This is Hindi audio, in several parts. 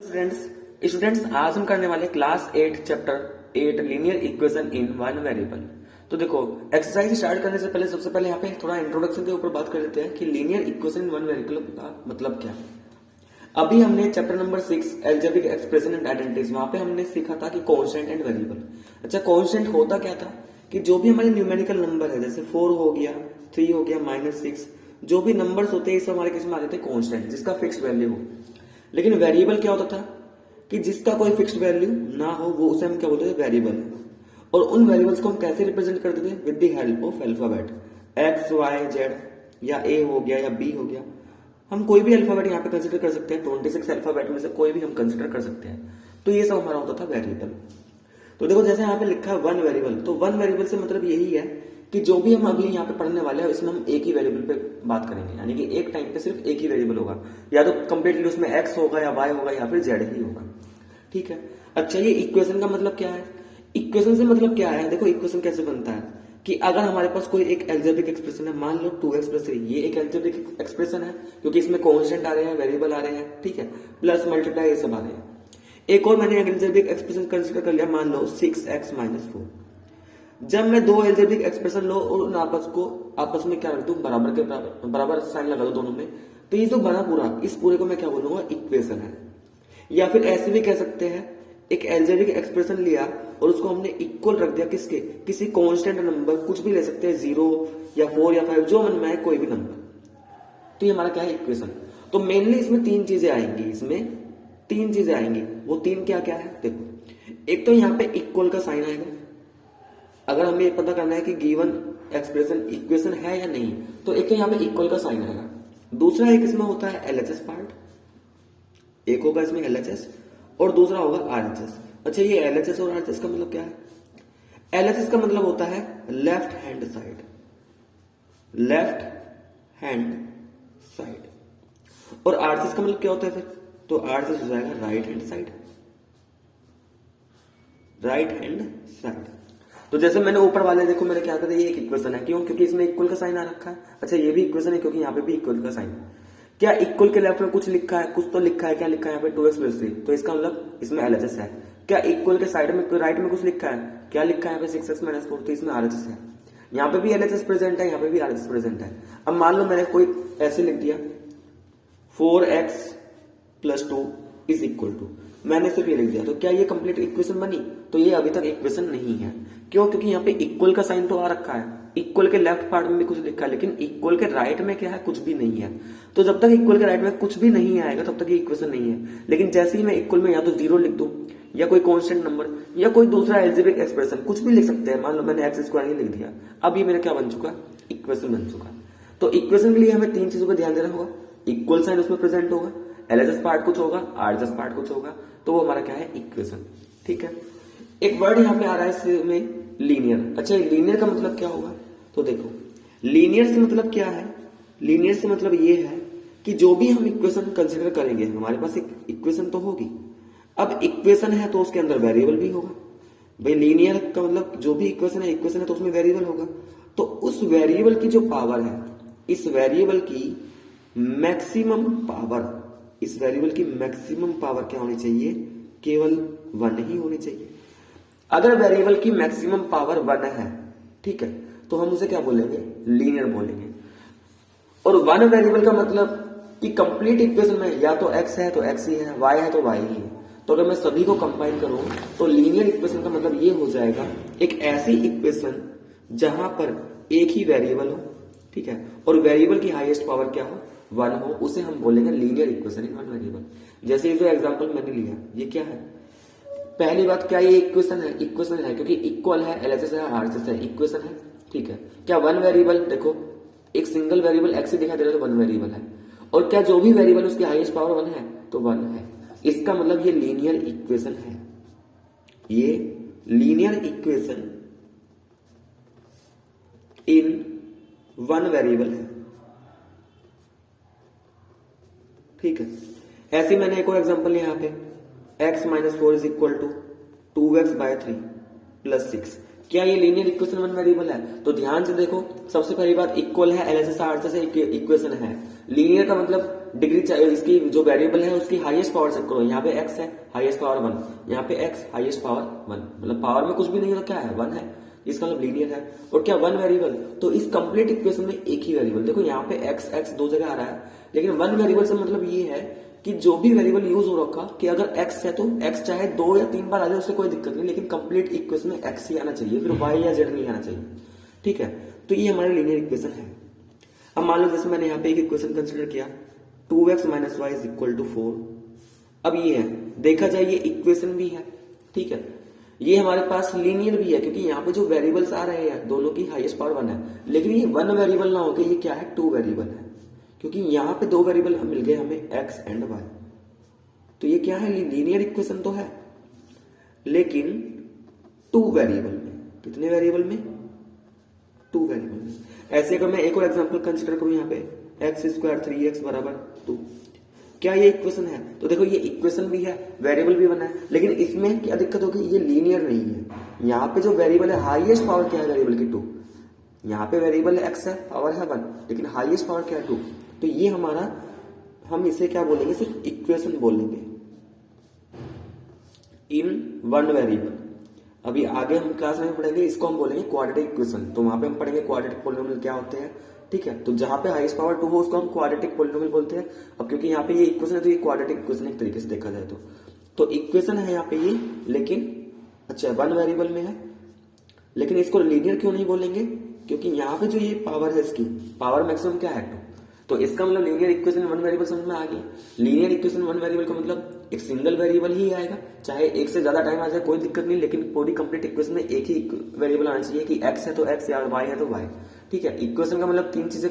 स्टूडेंट्स आज हम करने वाले class 8 chapter 8 linear equation in one variable. तो देखो एक्सरसाइज स्टार्ट करने से पहले सबसे पहले यहाँ पे थोड़ा इंट्रोडक्शन के ऊपर बात कर लेते हैं कि linear equation in one variable का मतलब क्या है। अभी हमने chapter number 6 algebraic expression and identities वहां पे हमने सीखा था कि कांस्टेंट एंड वेरिएबल। अच्छा, कांस्टेंट होता क्या था कि जो भी हमारे न्यूमेरिकल नंबर है जैसे 4 हो गया, 3 हो गया, -6, जो भी नंबर्स होते हैं इस हमारे किस में आते थे कांस्टेंट, जिसका फिक्स वैल्यू हो। लेकिन वेरिएबल क्या होता था कि जिसका कोई फिक्स्ड वैल्यू ना हो वो उसे हम क्या बोलते थे, वेरिएबल। और उन वेरिएबल्स को हम कैसे रिप्रेजेंट करते थे, with the help of alphabet, X Y Z या ए हो गया या बी हो गया। हम कोई भी अल्फाबेट यहाँ पे कंसिडर कर सकते हैं, 26 अल्फाबेट में से कोई भी हम कंसिडर कर सकते हैं। तो ये सब हमारा होता था वेरिएबल। तो देखो जैसे यहाँ पे लिखा है वन वेरिएबल, तो वन वेरिएबल से मतलब यही है कि जो भी हम अभी यहाँ पे पढ़ने वाले हैं इसमें हम एक ही वेरिएबल पे बात करेंगे, यानी कि एक टाइम पे सिर्फ एक ही वेरिएबल होगा, या तो कंप्लीटली उसमें एक्स होगा या वाई होगा या फिर जेड ही होगा। ठीक है। अच्छा, ये इक्वेशन का मतलब क्या है? इक्वेशन से मतलब क्या है, देखो इक्वेशन कैसे बनता है कि अगर हमारे पास कोई एक एल्जेब्रिक एक्सप्रेशन है, मान लो 2x + 3, ये एक एल्जेब्रिक एक्सप्रेशन है क्योंकि इसमें कांस्टेंट आ रहे हैं, वेरिएबल आ रहे हैं, ठीक है, प्लस मल्टीप्लाई ये सब आ रहे हैं। एक और मैंने एल्जेब्रिक एक्सप्रेशन कंसीडर कर लिया, मान लो 6x - 4। जब मैं दो एल्जेब्रिक एक्सप्रेशन लो और उन आपस में क्या रख दूं, बराबर के बराबर साइन लगा दो दोनों में, तो ये जो बना पूरा, इस पूरे को मैं क्या बोलूंगा, इक्वेशन है। या फिर ऐसे भी कह सकते हैं, एक एल्जेब्रिक एक्सप्रेशन लिया और उसको हमने इक्वल रख दिया किसके, किसी कांस्टेंट नंबर, कुछ भी ले सकते हैं, 0 या 4 या 5, जो मन में है कोई भी नंबर। तो ये हमारा क्या है, इक्वेशन। तो मेनली इसमें तीन चीजें आएंगी, वो तीन क्या क्या है देखो। एक तो यहाँ पे इक्वल का साइन आएगा, अगर हमें ये पता करना है कि गिवन एक्सप्रेशन इक्वेशन है या नहीं, तो एक तो यहाँ पे इक्वल का साइन आएगा। दूसरा एक इसमें होता है एलएचएस पार्ट, एक होगा इसमें एलएचएस और दूसरा होगा आरएचएस। अच्छा, ये एलएचएस और आरएचएस का मतलब क्या है? एलएचएस का मतलब होता है लेफ्ट हैंड साइड, और आरएचएस का मतलब क्या होता है फिर, तो आरएचएस हो जाएगा राइट हैंड साइड। तो जैसे मैंने ऊपर वाले देखो मैंने क्या कर, ये एक इक्वेशन है, क्यों, क्योंकि इसमें इक्वल का साइन आ रखा है। अच्छा, ये भी इक्वेशन है क्योंकि यहाँ पे भी इक्वल का साइन है। क्या इक्वल के लेफ्ट में कुछ लिखा है, कुछ तो लिखा है, क्या लिखा है यहाँ पे 2x + 3, तो इसका मतलब इसमें एलएचएस है। क्या इक्वल के साइड में राइट में कुछ लिखा है, क्या लिखा है यहाँ पे 6x - 4, तो इसमें आरएचएस है। यहाँ पे भी एलएचएस प्रेजेंट है, यहाँ पे भी आरएचएस प्रेजेंट है। अब मान लो मैंने कोई ऐसे लिख दिया 4x + 2 = मैंने सिर्फ ये लिख दिया, तो क्या ये कंप्लीट इक्वेशन बनी? तो ये अभी तक इक्वेशन नहीं है। क्यों? क्योंकि यहाँ पे इक्वल का साइन तो आ रखा है, इक्वल के लेफ्ट पार्ट में भी कुछ लिखा है, लेकिन इक्वल के राइट में क्या है, कुछ भी नहीं है। तो जब तक इक्वल के राइट में कुछ भी नहीं आएगा तब तक ये इक्वेशन नहीं है। लेकिन जैसे ही मैं इक्वल में या तो 0 लिख दूं या कोई कांस्टेंट नंबर या कोई दूसरा एल्जेब्रिक एक्सप्रेशन, कुछ भी लिख सकते हैं, मान लो मैंने x² ही लिख दिया, अब ये मेरा क्या बन चुका, इक्वेशन बन चुका। तो इक्वेशन के लिए हमें तीन चीजों पर ध्यान देना होगा, इक्वल साइन उसमें प्रेजेंट होगा, एलएचएस पार्ट कुछ होगा, आरएचएस पार्ट कुछ होगा, तो वो हमारा क्या है, इक्वेशन। ठीक है। एक वर्ड यहाँ पे आ रहा है इसमें, लीनियर। अच्छा, लीनियर का मतलब क्या होगा, तो देखो लीनियर से मतलब क्या है, लीनियर से मतलब ये है कि जो भी हम इक्वेशन कंसीडर करेंगे, हमारे पास एक इक्वेशन तो होगी। अब इक्वेशन है तो उसके अंदर वेरिएबल भी होगा। भाई लीनियर का मतलब जो भी इक्वेशन है तो उसमें वेरिएबल होगा। तो उस वेरिएबल की जो पावर है, इस वेरिएबल की मैक्सिमम पावर क्या होनी चाहिए, केवल 1 ही होनी चाहिए। अगर वेरिएबल की मैक्सिमम पावर 1 है, ठीक है, तो हम उसे क्या बोलेंगे, लीनियर बोलेंगे। और 1 वेरिएबल का मतलब कि कंप्लीट इक्वेशन में या तो x है तो x ही है, y है तो y ही है। तो अगर मैं सभी को कंबाइन करूं तो लीनियर इक्वेशन का मतलब ये हो जाएगा, एक ऐसी इक्वेशन जहां पर एक ही वेरिएबल हो, ठीक है, और वेरिएबल की हाईएस्ट पावर क्या हो, 1 हो, उसे हम बोलेंगे linear equation in one variable. जैसे ये जो एग्जांपल मैंने लिया, ये क्या है, पहली बात क्या ये इक्वेशन है क्योंकि इक्वल है, एलएचएस है, आरएचएस है, इक्वेशन है, ठीक है। क्या 1 वेरिएबल, देखो एक सिंगल वेरिएबल x ही दिखाई दे रहा है तो 1 वेरिएबल है, और क्या जो भी वेरिएबल उसकी हाईएस्ट पावर 1 है तो 1 है। इसका मतलब ये लीनियर इक्वेशन है, ये लीनियर इक्वेशन इन 1 वेरिएबल है, ठीक है। ऐसे मैंने एक और एग्जांपल यहाँ पे x - 4 = 2x/3 + 6, क्या ये लीनियर इक्वेशन 1 वेरिएबल है? तो ध्यान से देखो, सबसे पहली बात इक्वल है, एलएचएस आरएचएस इक्वेशन है, लीनियर का मतलब डिग्री चाहिए, इसकी जो वेरिएबल है उसकी हाईएस्ट पावर चेक करो। यहाँ पे x है हाईएस्ट पावर 1, यहाँ पे x हाईएस्ट पावर 1, मतलब पावर में कुछ भी नहीं होता, क्या है 1 है, इसका मतलब लीनियर है। और क्या 1 वेरिएबल, तो इस कंप्लीट इक्वेशन में एक ही वेरिएबल, देखो यहाँ पे x दो जगह आ रहा है, लेकिन 1 वेरिएबल से मतलब ये है कि जो भी वेरिएबल यूज हो रखा कि अगर x है तो x चाहे 2 या 3 बार आ जाए उससे कोई दिक्कत नहीं, लेकिन कंप्लीट इक्वेशन में x ही आना चाहिए, फिर y या z नहीं आना चाहिए। ठीक है, तो ये हमारा लीनियर इक्वेशन है। अब मान लो जैसे मैंने यहाँ पे एक इक्वेशन कंसिडर किया 2x minus y is equal to 4। अब ये है, देखा जाए ये इक्वेशन भी है, ठीक है, ये हमारे पास लीनियर भी है क्योंकि यहाँ पे जो वेरिएबल्स आ रहे हैं दोनों की हाईएस्ट पावर 1 है, लेकिन ये 1 वेरिएबल ना होकर ये क्या है 2 वेरिएबल है, क्योंकि यहाँ पे 2 वेरिएबल मिल गए हमें x एंड y। तो ये क्या है, लीनियर इक्वेशन तो है लेकिन 2 वेरिएबल में। कितने वेरिएबल में, 2 वेरिएबल में। ऐसे अगर मैं एक और एग्जांपल कंसीडर करूं यहाँ पे एक्स स्क्वायर 3x बराबर 2, क्या ये इक्वेशन है, तो देखो ये इक्वेशन भी है वेरिएबल भी बना है, लेकिन इसमें क्या दिक्कत होगी, ये लीनियर नहीं है। यहाँ पे जो वेरिएबल है हाईएस्ट पावर क्या है वेरिएबल की 2, यहाँ पे वेरिएबल x है पावर है 1, लेकिन हाईएस्ट पावर क्या है 2। तो ये हमारा, हम इसे क्या बोलेंगे, सिर्फ इक्वेशन बोलेंगे इन 1 वेरिएबल। अभी आगे हम क्लास में पढ़ेंगे, इसको हम बोलेंगे क्वाड्रेटिक इक्वेशन, तो वहां पे हम पढ़ेंगे क्वाड्रेटिक पोलिनोमियल क्या होते हैं। ठीक है, तो जहां पे हाईएस्ट पावर 2 हो उसको हम क्वाड्रेटिक पोलिनोमियल बोलते हैं। अब क्योंकि यहाँ पे ये इक्वेशन है तो ये क्वाड्रेटिक इक्वेशन एक तरीके से देखा जाए तो इक्वेशन है यहाँ पे ये, लेकिन अच्छा 1 वेरिएबल में है, लेकिन इसको लीनियर क्यों नहीं बोलेंगे, क्योंकि यहाँ पे जो ये पावर है इसकी पावर मैक्सिमम क्या है 2, तो इसका मतलब लीनियर इक्वेशन 1 वेरिएबल समझ में आ गया। लीनियर इक्वेशन 1 वेरिएबल का मतलब एक सिंगल वेरिएबल ही आएगा, चाहे एक से ज्यादा टाइम आ जाए कोई दिक्कत नहीं, लेकिन पूरी कंप्लीट इक्वेशन में एक ही वेरिएबल आना चाहिए कि x है तो x या y है तो y। ठीक है, इक्वेशन का मतलब 3 चीजें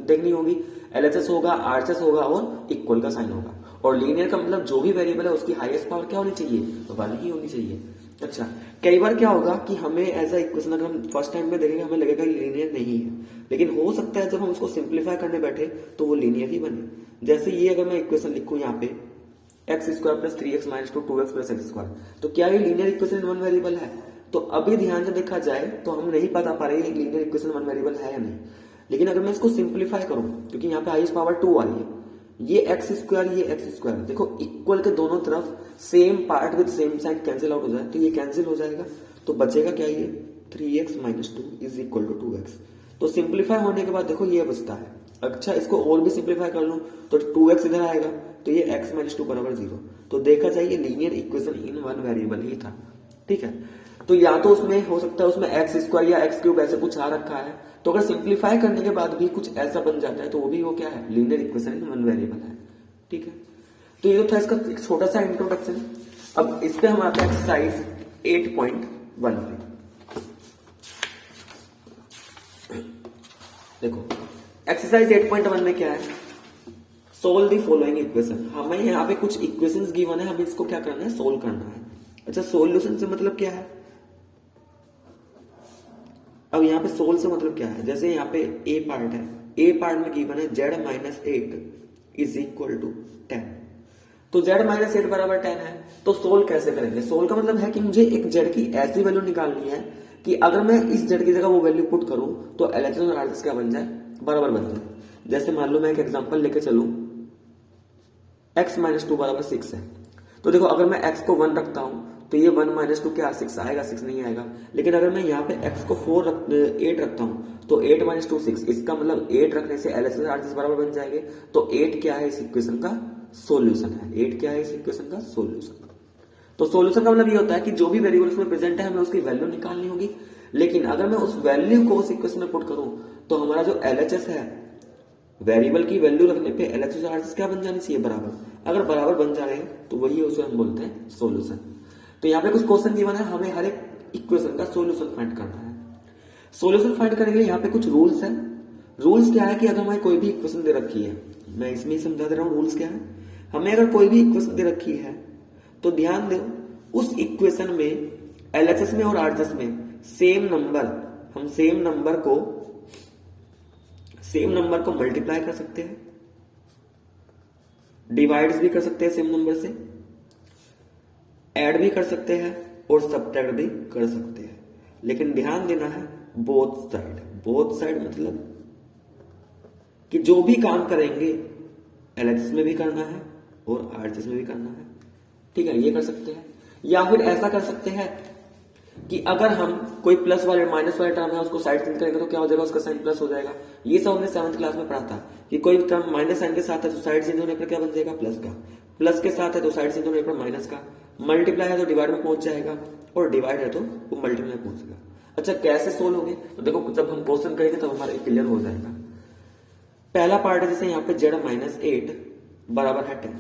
देखनी होगी, LHS होगा, RHS होगा और इक्वल का साइन होगा। और लीनियर का मतलब जो भी वेरिएबल है उसकी हाईएस्ट पावर क्या होनी चाहिए, तो 1 ही होनी चाहिए। अच्छा, कई बार क्या होगा कि हमें ऐसा इक्वेशन अगर हम फर्स्ट टाइम में देखेंगे हमें लगेगा लीनियर नहीं है, लेकिन हो सकता है जब हम उसको सिंप्लीफाई करने बैठे तो वो लीनियर ही बने। जैसे ये अगर मैं इक्वेशन लिखूं यहाँ पे x square plus 3x minus 2x plus x square, तो क्या ये लीनियर इक्वेशन इन 1 वेरिएबल है, तो अभी ध्यान से देखा जाए तो हम नहीं बता पा रहे लीनियर इक्वेशन 1 वेरिएबल है या नहीं। लेकिन अगर मैं इसको सिंप्लीफाई करूं, क्योंकि यहाँ पे हाईएस्ट पावर 2 आ रही है, ये एक्स स्क्वायर ये एक्स स्क्वायर, देखो इक्वल के दोनों तरफ same part with same sign cancel out हो जाए तो ये कैंसिल हो जाएगा, तो बचेगा क्या, ये 3x minus 2 is equal to 2x। तो सिंप्लीफाई होने के बाद देखो ये बचता है। अच्छा, इसको और भी सिंप्लीफाई कर लूं तो 2x इधर आएगा, तो ये x माइनस 2 बराबर 0। तो देखा जाए ये लीनियर इक्वेशन इन 1 वेरिएबल ही था। ठीक है, तो या तो उसमें हो सकता है उसमें एक्स स्क्वायर या एक्स क्यूब ऐसे कुछ आ रखा है, तो अगर सिंप्लीफाई करने के बाद भी कुछ ऐसा बन जाता है तो वो भी वो क्या है, लीनियर इक्वेशन इन 1 वेरिएबल है। ठीक है, तो ये तो था इसका एक छोटा सा इंट्रोडक्शन। अब इस पे हम आते हैं एक्सरसाइज 8.1 पे। देखो एक्सरसाइज 8.1 में क्या है, सोल्व द फॉलोइंग इक्वेशन। हमें यहाँ पे कुछ इक्वेशंस गिवन है, हमें इसको क्या करना है, सोल्व करना है। अच्छा, सोल्यूशन से मतलब क्या है, अब यहाँ पे सोल्व से मतलब क्या है, जैसे यहाँ पे ए पार्ट है, ए पार्ट में गिवन है z minus 8 is equal to 10, तो z माइनस 8 बराबर 10 है, तो सोल्व कैसे करेंगे। सोल्व का मतलब है कि मुझे एक z की ऐसी वैल्यू निकालनी है कि अगर मैं इस z की जगह वो वैल्यू पुट करूं तो LHS और RHS क्या बन जाए, बराबर बन जाए। जैसे मान लो मैं एक एग्जांपल लेके चलूं, x माइनस 2 बराबर 6 है, तो देखो अगर मैं x को 1 रखता हूं तो ये 1 माइनस 2 क्या 6 आएगा, 6 नहीं आएगा। लेकिन अगर मैं यहाँ पे x को 8 रखता हूं तो 8 माइनस 2 6, इसका मतलब 8 रखने से LHS और RHS बराबर बन जाएंगे। तो 8 क्या है इस इक्वेशन का, सोल्यूशन है। 8 क्या है इस इक्वेशन का, सोल्यूशन। तो सोल्यूशन का मतलब ये होता है कि जो भी वेरिएबल उसमें प्रेजेंट है हमें उसकी वैल्यू निकालनी होगी, लेकिन अगर मैं उस वैल्यू को उस इक्वेशन में पुट करूं तो हमारा जो LHS है, वेरिएबल की वैल्यू रखने पे LHS और RHS क्या बन जानी चाहिए, बराबर। अगर बराबर बन जा रहे हैं तो वही उसे हम बोलते हैं सोल्यूशन। तो यहाँ पे कुछ क्वेश्चन गिवन है, हमें हर एक इक्वेशन का सोल्यूशन फाइंड करना है। सोल्यूशन फाइंड करने के लिए यहाँ पे कुछ रूल्स है। रूल्स क्या है कि अगर हमें कोई भी इक्वेशन दे रखी है, मैं इसमें ही समझा दे रहा हूँ रूल्स क्या है। हमें अगर कोई भी इक्वेशन दे रखी है तो ध्यान दो, उस इक्वेशन में LHS में और RHS में सेम नंबर को मल्टीप्लाई कर सकते हैं, डिवाइड्स भी कर सकते हैं सेम नंबर से, ऐड भी कर सकते हैं और सब्ट्रैक्ट भी कर सकते हैं। लेकिन ध्यान देना है बोथ साइड मतलब कि जो भी काम करेंगे एलएचएस में भी करना है और आरएचएस में भी करना है। ठीक है, ये कर सकते हैं। या फिर ऐसा कर सकते हैं कि अगर हम कोई प्लस वाले माइनस वाले टर्म है उसको साइड चेंज करेंगे तो क्या हो जाएगा, उसका साइन प्लस हो जाएगा। ये सब हमने 7th क्लास में पढ़ा था कि कोई टर्म माइनस साइन के साथ है तो साइड चेंज होने पर क्या बन जाएगा, प्लस का। प्लस के साथ है तो साइड चेंज होने पर माइनस का। मल्टीप्लाई है तो डिवाइड में पहुंच जाएगा और डिवाइड है तो वो मल्टीप्लाई में पहुंचेगा। अच्छा, कैसे सोल्व होंगे, तो देखो जब हम क्वेश्चन करेंगे तब हमारा क्लियर हो जाएगा। पहला पार्ट है जैसे यहाँ पे z-8 बराबर है 10।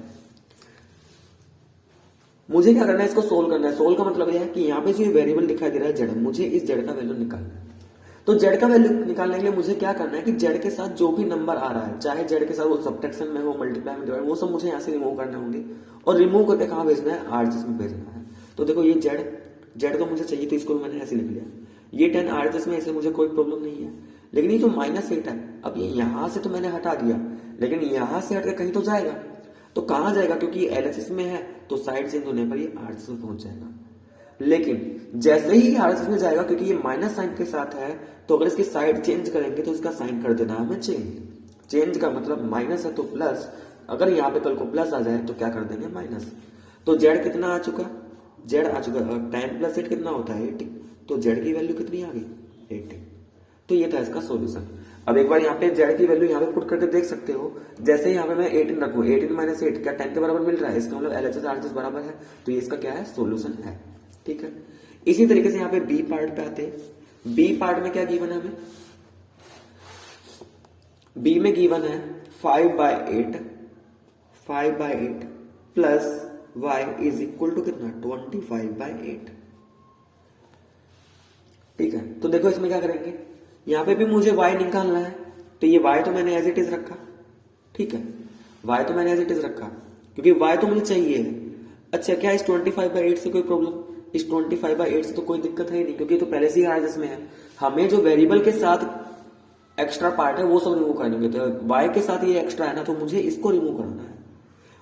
मुझे क्या करना है, इसको सोल्व करना है। सोल्व का मतलब यह है कि यहाँ पे जो वेरिएबल दिखाई दे रहा है z, मुझे इस z का वैल्यू निकालना है। तो z का वैल्यू निकालने के लिए मुझे क्या करना है कि z के साथ जो भी नंबर आ रहा है, चाहे z के साथ वो सब्ट्रैक्शन में हो, मल्टीप्लाई में, डिवाइड, वो सब मुझे यहाँ से रिमूव करने होंगे और रिमूव करके कहाँ भेजना है, आरएचएस में भेजना है। तो देखो ये z तो मुझे चाहिए तो इसको मैंने ऐसे लिख लिया। ये 10 आरएचएस में, ऐसे मुझे कोई प्रॉब्लम नहीं है। लेकिन ये जो -8 है, अब ये यहां से तो मैंने हटा दिया, लेकिन यहां से हटकर कहीं तो जाएगा। तो कहां जाएगा, क्योंकि ये एलएचएस में है तो साइड चेंज होने पर ये आरएचएस में पहुंच जाएगा। लेकिन जैसे ही आरएचएस में जाएगा, क्योंकि ये माइनस साइन के साथ है, तो अगर इसकी साइड चेंज करेंगे तो इसका साइन कर देना हमें चेंज। चेंज का मतलब माइनस है तो प्लस, अगर यहाँ पे कल को प्लस आ जाए तो क्या कर देंगे, माइनस। तो जेड कितना आ चुका, जेड आ चुका 10 + 8 कितना होता है 80। तो जेड की वैल्यू कितनी आ गई, 80। तो ये था इसका सॉल्यूशन। अब एक बार यहाँ पे जेड की वैल्यू यहाँ पे पुट करके देख सकते हो। जैसे यहाँ पे मैं 18 रखूँ, 18 - 8 क्या 10 के बराबर मिल रहा है, इसका मतलब एलएचएस आरएचएस बराबर है। तो ये इसका क्या है, सॉल्यूशन है। ठीक है, इसी तरीके से यहाँ पे बी पार्ट पे आते हैं। बी पार्ट में क्या गिवन है हमें, बी में गिवन है 5/8 plus y is equal to कितना, 25/8। ठीक है, तो देखो इसमें क्या करेंगे, यहां पे भी मुझे y निकालना है। तो ये y तो मैंने एज इट इज रखा। ठीक है, y तो मैंने एज इट इज रखा क्योंकि y तो मुझे चाहिए है। अच्छा, क्या इस 25/8 से कोई प्रॉब्लम, इस 25/8 से तो कोई दिक्कत है नहीं, क्योंकि तो पहले से ही आरएचएस में है। हमें जो वेरिएबल के साथ एक्स्ट्रा पार्ट है वो सब रिमूव करने, तो y के साथ ये एक्स्ट्रा है ना, तो मुझे इसको रिमूव करना है।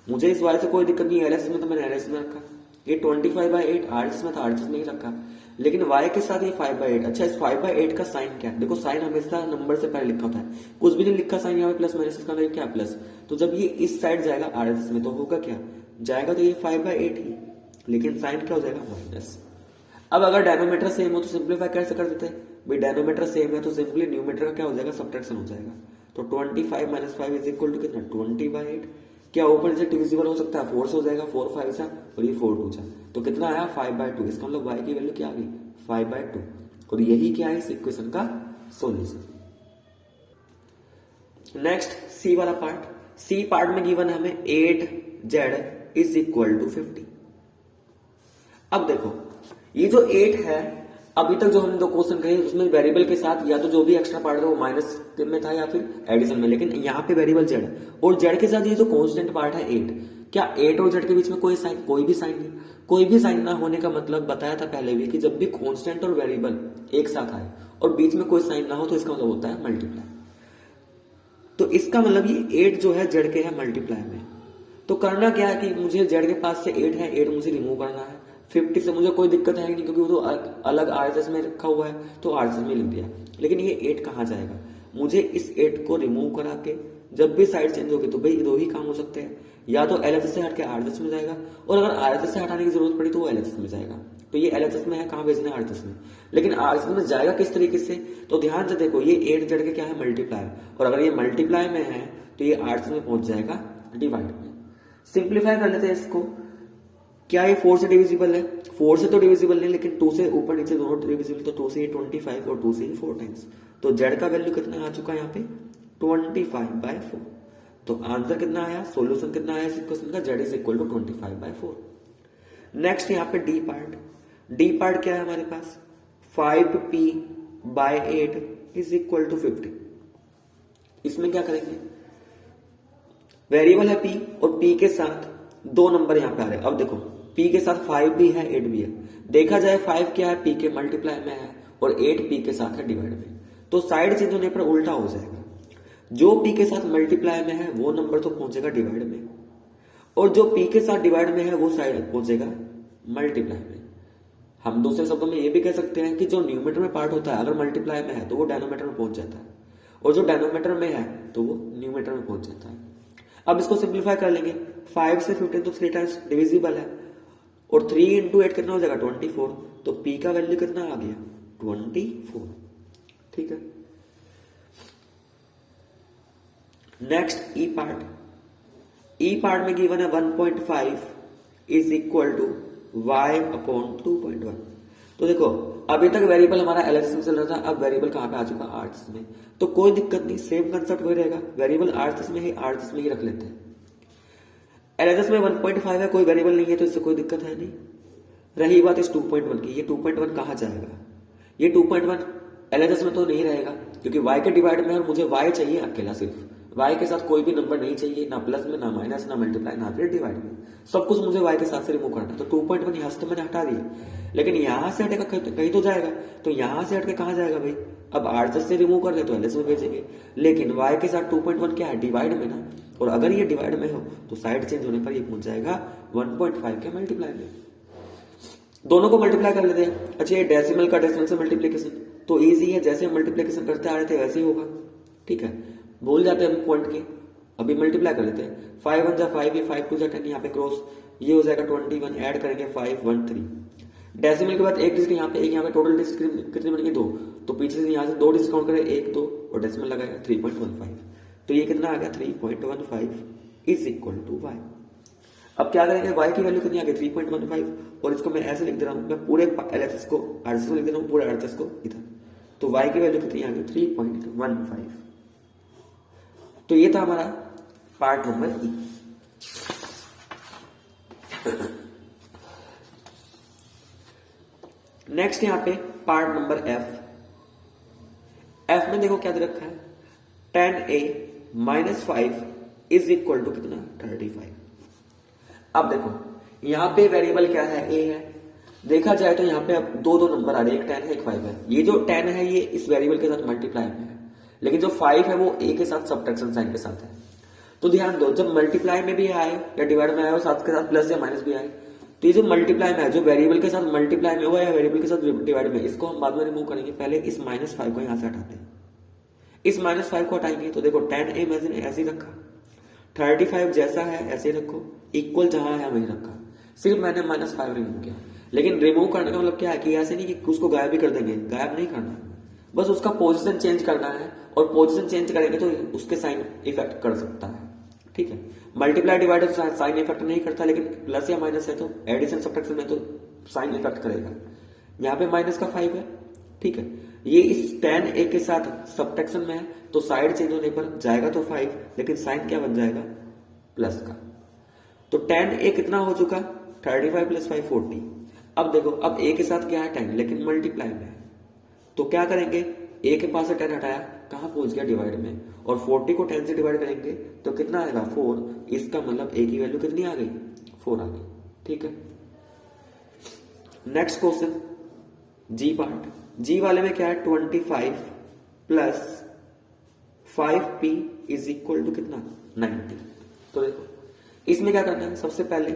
मुझे इस y से कोई दिक्कत नहीं है, एलएचएस में तो मैंने एलएचएस में रखा। ये 25/8 आरएचएस में था, आरएचएस में ही रखा। लेकिन y के साथ ये 5/8। अच्छा, इस 5/8 का साइन क्या है, देखो साइन हमेशा नंबर से पहले लिखा होता है, कुछ भी नहीं लिखा साइन यहाँ पे प्लस माइनस का मतलब क्या प्लस। तो जब ये इस साइड जाएगा आरएचएस में तो होगा क्या, जाएगा तो ये 5/8 ही, लेकिन साइन क्या हो जाएगा, माइनस। अब अगर डायनोमीटर सेम हो तो सिंप्लीफाई कैसे कर देते हैं भाई, डायनोमीटर सेम है तो सिंपली न्यूमीटर का क्या हो जाएगा, सब्ट्रैक्शन हो जाएगा। तो 25 - 5 इज इक्वल टू कितना, 20/8। क्या ऊपर से डिविजिबल हो सकता है, 4 से हो जाएगा, 4 5 सा और ये 4 2 सा, तो कितना आया 5/2। इसका मतलब y की वैल्यू क्या आ गई, 5/2। और यही क्या है इस इक्वेशन का सॉल्यूशन। नेक्स्ट सी वाला पार्ट, सी पार्ट में गिवन है हमें 8z इज इक्वल टू 50। अब देखो ये जो 8 है, अभी तक जो हमने दो क्वेश्चन करे उसमें वेरिएबल के साथ या तो जो भी एक्स्ट्रा पार्ट है वो माइनस में था या फिर एडिशन में, लेकिन यहाँ पे वेरिएबल z और z के साथ ये जो कांस्टेंट पार्ट है 8, क्या 8 और z के बीच में कोई साइन, कोई भी साइन नहीं। कोई भी साइन ना होने का मतलब बताया था पहले भी कि जब भी कांस्टेंट और वेरिएबल एक साथ आए और बीच में कोई साइन ना हो तो इसका मतलब होता है मल्टीप्लाई। तो इसका मतलब ये 8 जो है z के है मल्टीप्लाई में। तो करना क्या है कि मुझे z के पास से 8 है, 8 मुझे रिमूव करना है। 50 से मुझे कोई दिक्कत है नहीं क्योंकि वो तो अलग आरएचएस में रखा हुआ है तो आरएचएस में लिख दिया। लेकिन ये 8 कहाँ जाएगा, मुझे इस 8 को रिमूव करा के जब भी साइड चेंज होगी तो भाई दो ही काम हो सकते हैं, या तो एलएचएस से हट के आरएचएस में जाएगा और अगर आरएचएस से हटाने की जरूरत पड़ी तो वो एलएचएस में जाएगा। तो ये एलएचएस में है, कहाँ भेजना है, आरएचएस में। लेकिन आरएचएस में जाएगा किस तरीके से, तो ध्यान से देखो ये 8z के क्या है, मल्टीप्लाई, और अगर ये मल्टीप्लाई में है तो ये आरएचएस में पहुंच जाएगा डिवाइड में। सिंप्लीफाई कर लेते हैं इसको, क्या ये 4 से डिविजिबल है, 4 से तो डिविजिबल नहीं, लेकिन 2 से ऊपर नीचे दोनों डिविजिबल, तो 2 से 25 और 2 से 4 टाइम्स। तो z का वैल्यू कितना आ चुका है यहाँ पे 25/4। तो आंसर कितना आया, सॉल्यूशन कितना आया इस क्वेश्चन का, z is equal to 25/4। Next यहाँ पे डी पार्ट, डी पार्ट क्या है हमारे पास, 5p/8 इज इक्वल टू 50। इसमें क्या करेंगे, वेरिएबल है p और p के साथ दो नंबर यहां पे आ रहे हैं। अब देखो p के साथ 5 भी है 8 भी है, देखा जाए 5 क्या है, p के मल्टीप्लाई में है और 8 p के साथ है डिवाइड में, तो साइड चेंज होने पर उल्टा हो जाएगा। जो p के साथ मल्टीप्लाई में है वो नंबर तो पहुंचेगा डिवाइड में, और जो p के साथ डिवाइड में है वो साइड पहुंचेगा मल्टीप्लाई में। हम दूसरे शब्दों में ये भी कह सकते हैं कि जो न्यूमरेटर में पार्ट होता है अगर मल्टीप्लाई में है तो वो डिनोमिनेटर में पहुंच जाता है, और जो डेनोमीटर में है तो वो न्यूमीटर में पहुंच जाता है। अब इसको सिंप्लीफाई कर लेंगे, 5 से 15 तो 3 टाइम्स डिविजिबल है, और 3 इंटू 8 कितना हो जाएगा 24, तो पी का वैल्यू कितना आ गया 24। ठीक है, next E part. E part में गिवन है 1.5 is equal to y upon 2.1। तो देखो अभी तक वेरिएबल हमारा एलएचएस में चल रहा था, अब वेरिएबल कहां पे आ चुका आर्ट्स में, तो कोई दिक्कत नहीं, सेम कंसेप्ट वही रहेगा, वेरिएबल आर्ट्स में ही रख लेते हैं। एलएचएस में 1.5 है, कोई वेरिएबल नहीं है तो इससे कोई दिक्कत है नहीं। रही बात इस 2.1 की, ये 2.1 कहां जाएगा, ये 2.1 एलएचएस में तो नहीं रहेगा क्योंकि y के डिवाइड में, और मुझे y चाहिए अकेला, सिर्फ y के साथ कोई भी नंबर नहीं चाहिए, ना प्लस में, ना माइनस, ना मल्टीप्लाई, ना फिर डिवाइड में, सब कुछ मुझे y के साथ से रिमूव करना है। तो 2.1 यहां से तो मैंने हटा दिया, लेकिन यहां से हटेगा कहीं तो जाएगा, तो यहां से हटके कहां जाएगा भाई, अब आरएचएस से रिमूव कर दे तो एलएचएस में भेजेंगे, लेकिन y के साथ 2.1 क्या है डिवाइड में ना, और अगर ये डिवाइड में हो तो साइड चेंज होने पर ये पहुंच जाएगा 1.5 के मल्टीप्लाई में। दोनों को मल्टीप्लाई कर लेते हैं। अच्छा, ये डेसिमल का डेसिमल से मल्टीप्लीकेशन तो इजी है, जैसे हम मल्टीप्लीकेशन करते आ रहे थे वैसे ही होगा। ठीक है, भूल जाते हैं हम पॉइंट के, अभी मल्टीप्लाई कर लेते हैं। 5 1 जा 5, ये 5 2 जा 10, यहाँ पे क्रॉस, ये हो जाएगा 21, ऐड करेंगे 5 1 3। डेसिमल के बाद एक डिजिट यहाँ पे, एक यहाँ पे, टोटल डिजिट कितने बनेंगे 2, तो पीछे से यहाँ से 2 डिजिट काउंट करें, 1 2 और डेसिमल लगाया 3.15, तो ये कितना आ गया 3.15 इज इक्वल टू y। अब क्या करेंगे, y की वैल्यू कितनी आ गई 3.15, और इसको मैं ऐसे लिख दे रहा हूं, मैं पूरे एलएचएस को आरएचएस में लिख दे रहा हूं, पूरे आरएचएस को इधर, तो y की वैल्यू कितनी आ गई 3.15। तो ये था हमारा पार्ट नंबर ई। नेक्स्ट यहां पे पार्ट नंबर एफ। एफ में देखो क्या दे रखा है, 10a minus 5 is equal to कितना 35। अब देखो यहां पे वेरिएबल क्या है, a है, देखा जाए तो यहां पे अब दो नंबर आ रहे हैं, एक 10 है एक 5 है। ये जो 10 है ये इस वेरिएबल के साथ मल्टीप्लाई में है, लेकिन जो 5 है वो a के साथ सब्ट्रैक्शन साइन के साथ है। तो ध्यान दो, जब मल्टीप्लाई में भी आए या डिवाइड में आए और साथ के साथ प्लस या माइनस भी आए, तो ये जो मल्टीप्लाई में है, जो वेरिएबल के साथ मल्टीप्लाई में हुआ या वेरिएबल के साथ डिवाइड में, इसको हम बाद में रिमूव करेंगे। पहले इस -5 को यहां से हटाते हैं, इस -5 को हटाएंगे तो देखो 10a मैंने ऐसे ही रखा, 35 जैसा है ऐसे ही रखो, इक्वल जहां है वहीं रखा, सिर्फ मैंने -5 रिमूव किया। लेकिन रिमूव करने का मतलब क्या है कि ऐसे नहीं कि उसको गायब भी कर देंगे, गायब नहीं करना, बस उसका पोजीशन चेंज करना है, और पोजीशन चेंज करेंगे तो उसके साइन इफेक्ट कर सकता है। ठीक है, मल्टीप्लाई डिवाइड साइन इफेक्ट नहीं करता, लेकिन प्लस या माइनस है तो एडिशन सब्ट्रैक्शन में तो साइन इफेक्ट करेगा। यहाँ पे माइनस का 5 है, ठीक है, ये इस 10a के साथ सब्ट्रैक्शन में है तो साइड चेंज होने पर जाएगा तो 5, लेकिन साइन क्या बन जाएगा प्लस का। तो 10a कितना हो चुका 35 प्लस 5 40। अब देखो, अब a के साथ क्या है 10, लेकिन मल्टीप्लाई में है, तो क्या करेंगे, a के पास से 10 हटाया, कहां पहुंच गया डिवाइड में, और 40 को 10 से डिवाइड करेंगे तो कितना आएगा 4। इसका मतलब a की वैल्यू कितनी आ गई 4 आ गई। ठीक है, नेक्स्ट क्वेश्चन जी पार्ट। जी वाले में क्या है 25 plus 5p is equal to कितना 90। तो देखो इसमें क्या करना है, सबसे पहले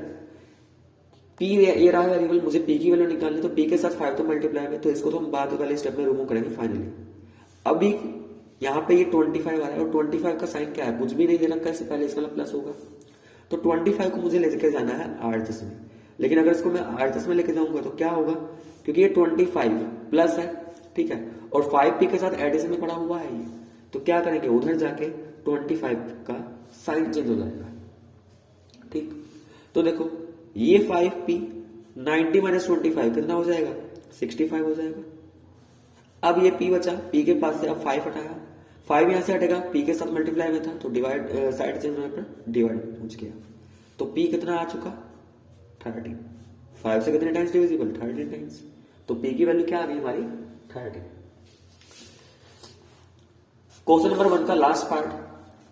p ये रहा वेरिएबल, मुझे p की वैल्यू निकालनी, तो p के साथ 5 तो मल्टीप्लाई में, तो इसको तो हम बाद वाले स्टेप में रिमूव करेंगे फाइनली। अभी यहाँ पे ये 25 आ रहा है, और 25 का साइन क्या है, कुछ भी नहीं दे रखा है इससे पहले, इसका मतलब प्लस होगा। तो 25 को मुझे लेके जाना है आरएचएस में, लेकिन अगर इसको मैं आरएचएस में लेके जाऊंगा तो क्या होगा, क्योंकि ये 25 प्लस है, ठीक है, और 5p के साथ एडिशन में पड़ा हुआ है ये, तो क्या करेंगे उधर जाके 25 का साइन चेंज हो जाएगा। ठीक, तो देखो ये 5p 90 माइनस 25 कितना हो जाएगा 65 हो जाएगा। अब ये p बचा, p के पास से अब 5 हटाया, 5 यहां से हटेगा, p के साथ मल्टीप्लाई में था तो डिवाइड साइड चेंज होने पर डिवाइड में पहुंच गया, तो p कितना आ चुका 30। 5 से कितने टाइम्स डिविजिबल 30 टाइम्स, तो p की वैल्यू क्या आ गई हमारी 30। क्वेश्चन नंबर 1 का लास्ट पार्ट।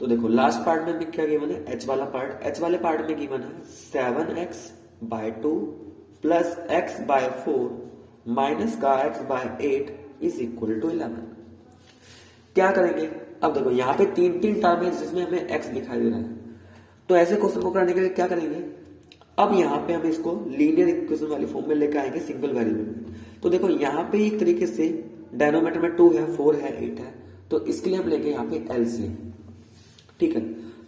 तो देखो लास्ट पार्ट में क्या गिवन है, h वाला पार्ट। h वाले पार्ट में गिवन है 7x/2 प्लस x/4 माइनस का x/8 इज इक्वल टू 11। क्या करेंगे, अब देखो यहाँ पे 3 टर्म है जिसमें हमें x दिखाई दे रहा है, तो ऐसे क्वेश्चन को करने के लिए क्या करेंगे, अब यहाँ पे हम इसको लीनियर इक्वेशन वाली फॉर्म में लेकर आएंगे सिंगल वेरिएबल में। तो देखो यहाँ पे एक तरीके से डिनोमिनेटर में 2 है 4 है 8 है, तो इसके लिए हम लेंगे यहाँ पे एलसीएम। ठीक है,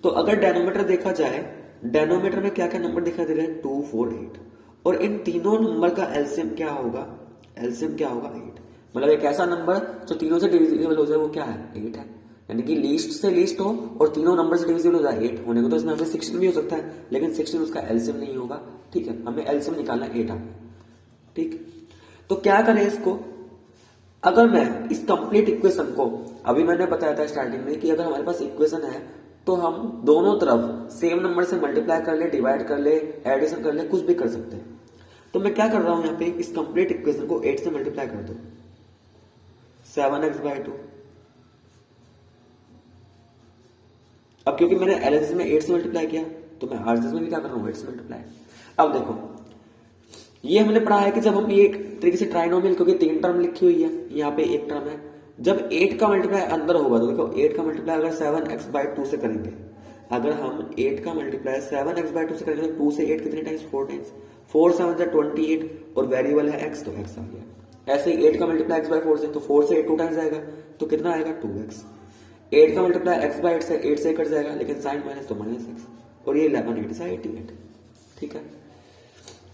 तो अगर डेनोमीटर देखा जाए, डेनोमीटर में क्या क्या नंबर दिखाई दे रहे हैं, 2, 4, 8, और इन तीनों नंबर का एलसीएम क्या होगा, एलसीएम क्या होगा 8। मतलब एक ऐसा नंबर जो तीनों से डिविजिबल हो जाए वो क्या है, 8 है। यानी कि लीस्ट से लीस्ट हो और तीनों नंबर से डिविजिबल हो जाए 8 होने को, तो इसमें हमें 16 भी हो सकता है, लेकिन 16 उसका एलसीएम नहीं होगा। ठीक है, हमें एलसीएम निकालना 8 आ। ठीक, तो क्या करें इसको, अगर मैं इस कंप्लीट इक्वेशन को, अभी मैंने बताया था स्टार्टिंग में कि अगर हमारे पास इक्वेशन है तो हम दोनों तरफ सेम नंबर से मल्टीप्लाई कर ले, डिवाइड कर ले, एडिशन कर ले, कुछ भी कर सकते हैं। तो मैं क्या कर रहा हूं यहाँ पे, इस कंप्लीट इक्वेशन को 8 से मल्टीप्लाई कर दो, 7x/2। अब क्योंकि मैंने एलएचएस में 8 से मल्टीप्लाई किया तो मैं आरएचएस में भी क्या कर रहा हूं, 8 से मल्टीप्लाई। अब देखो, ये हमने पढ़ा है कि जब हम ये एक तरीके से ट्राइनोमियल, क्योंकि 3 टर्म लिखी हुई है, यहाँ पे एक टर्म है, जब 8 का मल्टीप्लाई अंदर होगा तो देखो 8 का मल्टीप्लाई अगर 7x/2 से करेंगे, अगर हम 8 का मल्टीप्लाई 7x/2 से करेंगे तो 2 से 8 कितने टाइम्स, 4 टाइम्स, 4 7 28, और वेरिएबल है x तो x आ गया। ऐसे ही 8 का मल्टीप्लाई x/4 से, तो 4 से 8 2 टाइम्स आएगा, तो कितना आएगा, 2x। 8 का मल्टीप्लाई x/8 से, 8 से कट जाएगा, लेकिन साइन माइनस तो -x, और ये 11 8 से 88। ठीक है,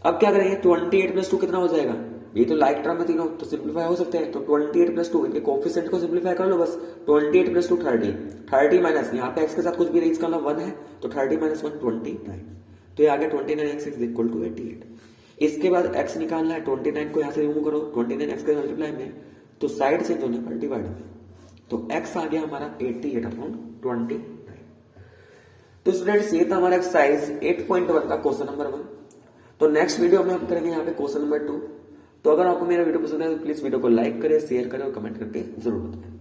अब क्या करेंगे, 28 + 2 कितना हो जाएगा, ये तो लाइक टर्म में तीनों, तो सिंप्लीफाई हो सकते हैं, तो 28 + 2 इनके कोफिशिएंट को सिंप्लीफाई कर लो बस। 28 + 2 30, 30 माइनस यहाँ पे x के साथ कुछ भी नहीं, इसका मतलब 1 है, तो 30 - 1 29, तो ये आ गया 29x = 88। इसके बाद x निकालना है, 29 को यहाँ से रिमूव करो, 29x के मल्टीप्लाई में, तो साइड से होने पर डिवाइड में, तो x आ गया हमारा 88/29। तो स्टूडेंट्स ये था हमारा एक्सरसाइज 8.1 का क्वेश्चन नंबर 1। तो नेक्स्ट वीडियो में हम करेंगे यहाँ पे क्वेश्चन नंबर 2। तो अगर आपको मेरा वीडियो पसंद है तो प्लीज वीडियो को लाइक करें, शेयर करें और कमेंट करके जरूर बताएं।